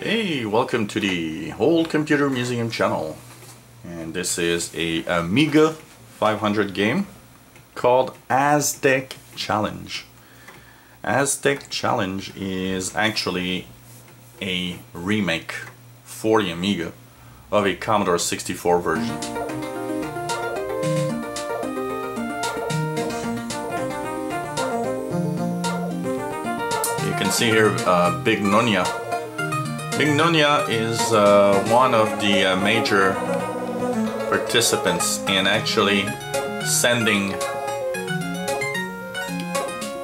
Hey, welcome to the Old Computer Museum channel. And this is a Amiga 500 game called Aztec Challenge. Aztec Challenge is actually a remake for the Amiga of a Commodore 64 version. You can see here Big Nonia. Big Nonia is one of the major participants in actually sending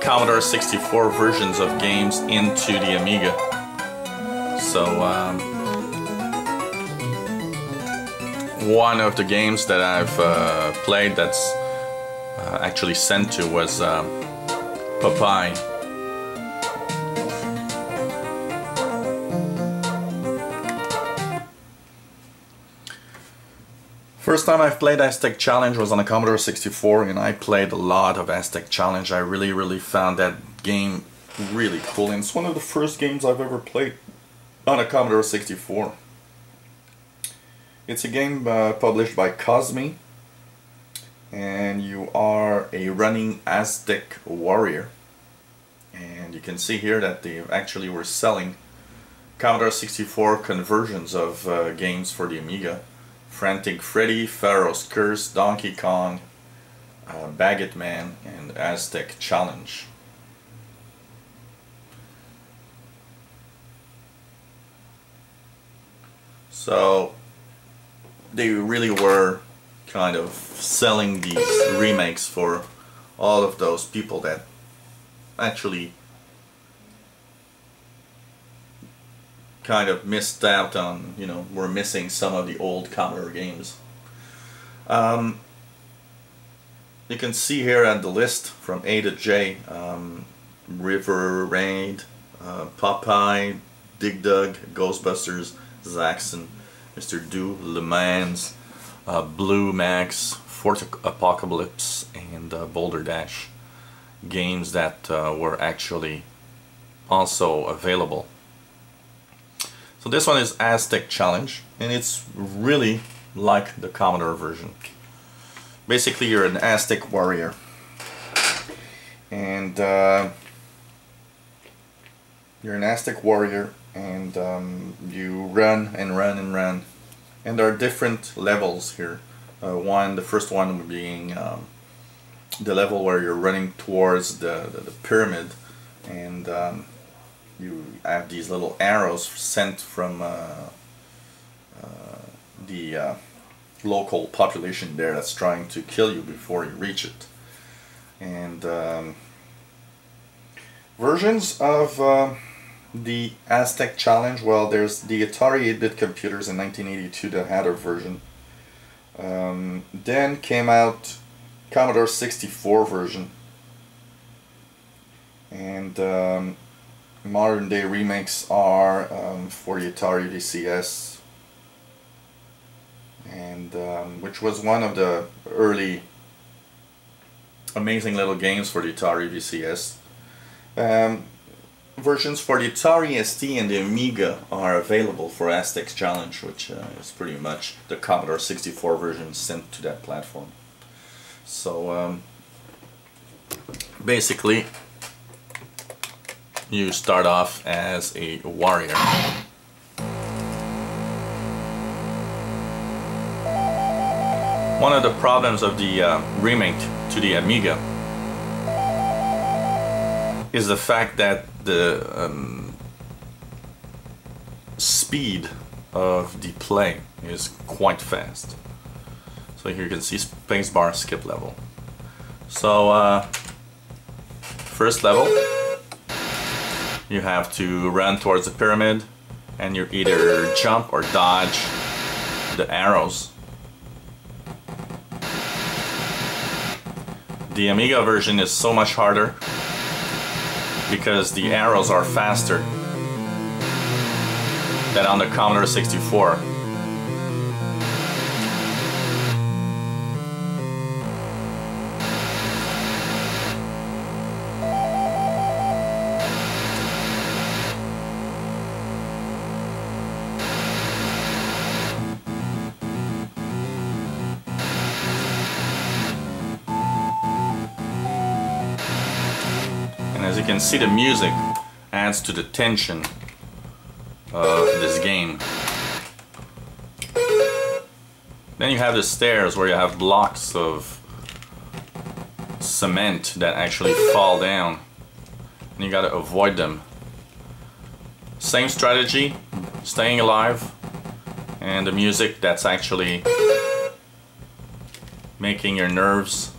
Commodore 64 versions of games into the Amiga. So one of the games that I've played that's actually sent to was Popeye. First time I've played Aztec Challenge was on a Commodore 64, and I played a lot of Aztec Challenge. I really found that game really cool, and it's one of the first games I've ever played on a Commodore 64. It's a game published by Cosme, and you are a running Aztec warrior. And you can see here that they actually were selling Commodore 64 conversions of games for the Amiga. Frantic Freddy, Pharaoh's Curse, Donkey Kong, Baguette Man, and Aztec Challenge. So they really were kind of selling these remakes for all of those people that actually kind of missed out on, were missing some of the old Commodore games. You can see here at the list from A to J, River Raid, Popeye, Dig Dug, Ghostbusters, Zaxxon, Mr. Do, Le Mans, Blue Max, Fort Apocalypse, and Boulder Dash. Games that were actually also available. So this one is Aztec Challenge, and it's really like the Commodore version. Basically, you're an Aztec warrior, and you run and run and run, and there are different levels here. The first one being the level where you're running towards the pyramid, and you have these little arrows sent from the local population there that's trying to kill you before you reach it. And versions of the Aztec Challenge, well, there's the Atari 8-bit computers in 1982 that had a version. Then came out Commodore 64 version, and modern day remakes are for the Atari VCS, and which was one of the early amazing little games for the Atari VCS. Versions for the Atari ST and the Amiga are available for Aztec Challenge, which is pretty much the Commodore 64 version sent to that platform. So basically, you start off as a warrior. One of the problems of the remake to the Amiga is the fact that the speed of the play is quite fast. So here you can see spacebar skip level. So first level, you have to run towards the pyramid, and you either jump or dodge the arrows. The Amiga version is so much harder because the arrows are faster than on the Commodore 64. you can see, the music adds to the tension of this game. Then you have the stairs where you have blocks of cement that actually fall down, and you gotta avoid them. Same strategy, staying alive, and the music that's actually making your nerves.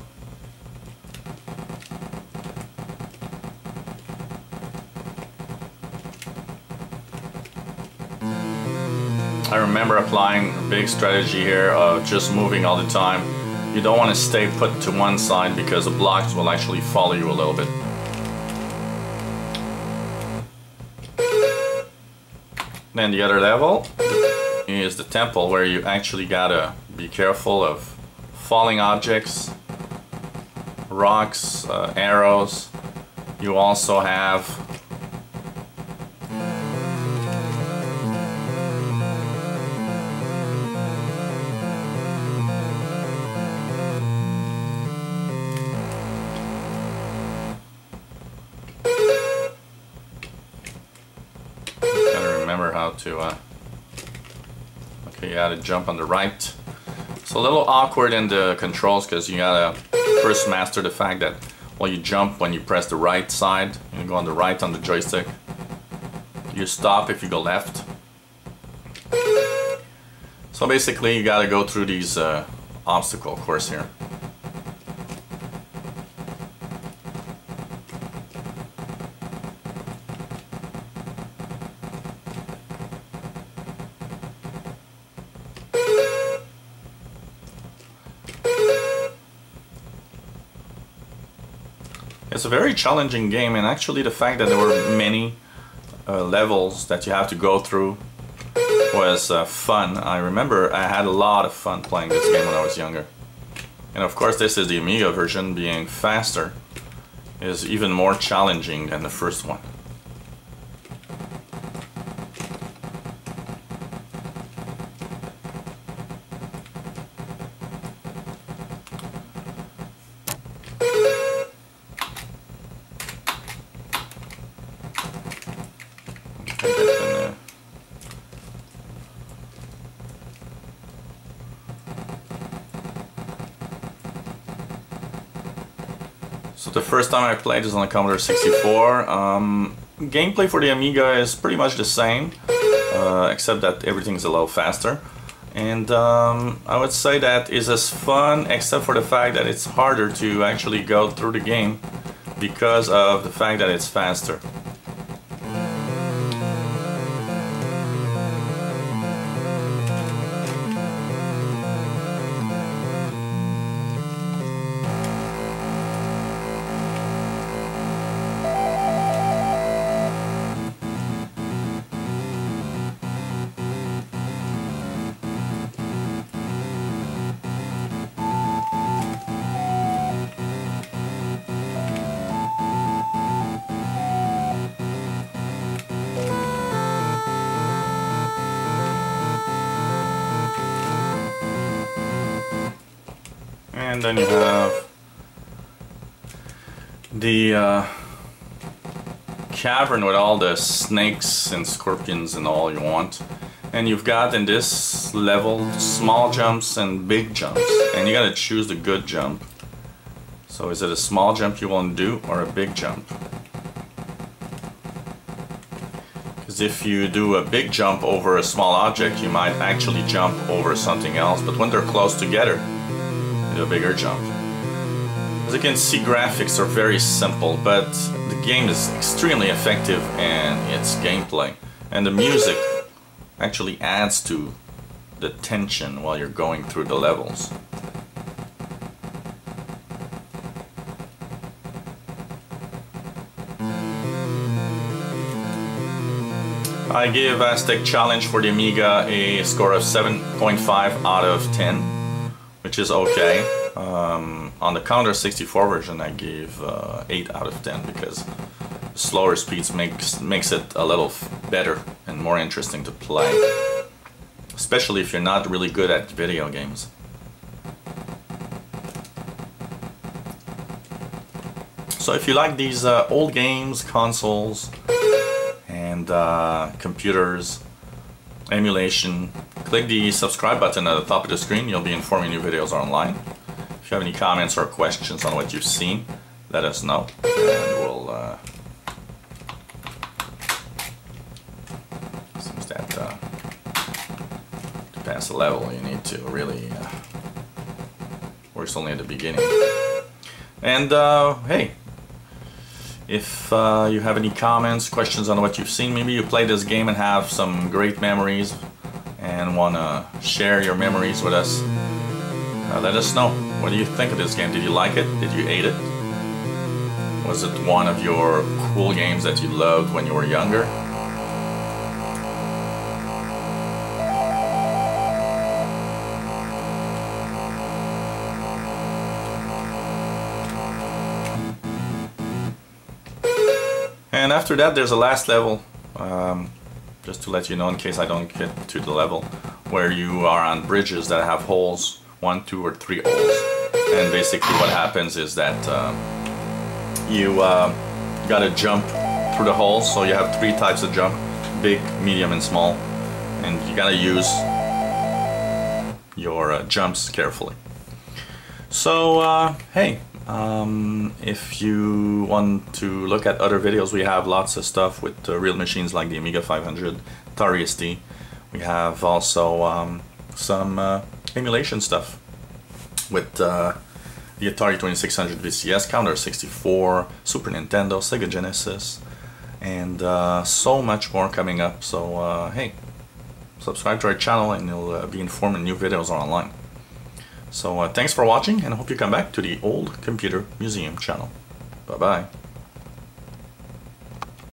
I remember applying a big strategy here of just moving all the time. You don't want to stay put to one side because the blocks will actually follow you a little bit. Then the other level is the temple, where you actually gotta be careful of falling objects, rocks, arrows. You also have how to okay, you gotta jump on the right. It's a little awkward in the controls because you gotta first master the fact that while you jump, when you press the right side, you go on the right on the joystick. You stop if you go left. So basically you gotta go through these obstacle course here. It's a very challenging game, and actually the fact that there were many levels that you have to go through was fun. I remember I had a lot of fun playing this game when I was younger. And of course this is the Amiga version, being faster, is even more challenging than the first one. So the first time I played this on the Commodore 64. Gameplay for the Amiga is pretty much the same, except that everything's a little faster. And I would say that is as fun, except for the fact that it's harder to actually go through the game because of the fact that it's faster. And then you have the cavern with all the snakes and scorpions and all you want. And you've got in this level small jumps and big jumps, and you gotta choose the good jump. So is it a small jump you want to do or a big jump? Because if you do a big jump over a small object, you might actually jump over something else, but when they're close together, you do a bigger jump. As you can see, graphics are very simple, but the game is extremely effective in its gameplay, and the music actually adds to the tension while you're going through the levels. I give Aztec Challenge for the Amiga a score of 7.5 out of 10, which is okay. On the Commodore 64 version I gave 8 out of 10 because slower speeds makes it a little better and more interesting to play, especially if you're not really good at video games. So if you like these old games, consoles, and computers, emulation, click the subscribe button at the top of the screen. You'll be informed when new videos are online. If you have any comments or questions on what you've seen, let us know, and we'll seems that to pass the level you need to really we're only at the beginning. And hey, if you have any comments, questions on what you've seen, maybe you play this game and have some great memories and want to share your memories with us, let us know. What do you think of this game? Did you like it? Did you hate it? Was it one of your cool games that you loved when you were younger? And after that there's a last level, just to let you know in case I don't get to the level, where you are on bridges that have holes, 1, 2, or 3 holes. And basically what happens is that you gotta jump through the holes, so you have 3 types of jump: big, medium, and small. And you gotta use your jumps carefully. So hey, if you want to look at other videos, we have lots of stuff with real machines like the Amiga 500, Atari ST. We have also some emulation stuff with the Atari 2600 VCS, Commodore 64, Super Nintendo, Sega Genesis, and so much more coming up. So hey, subscribe to our channel and you'll be informed when new videos are online. So thanks for watching, and I hope you come back to the Old Computer Museum channel. Bye bye.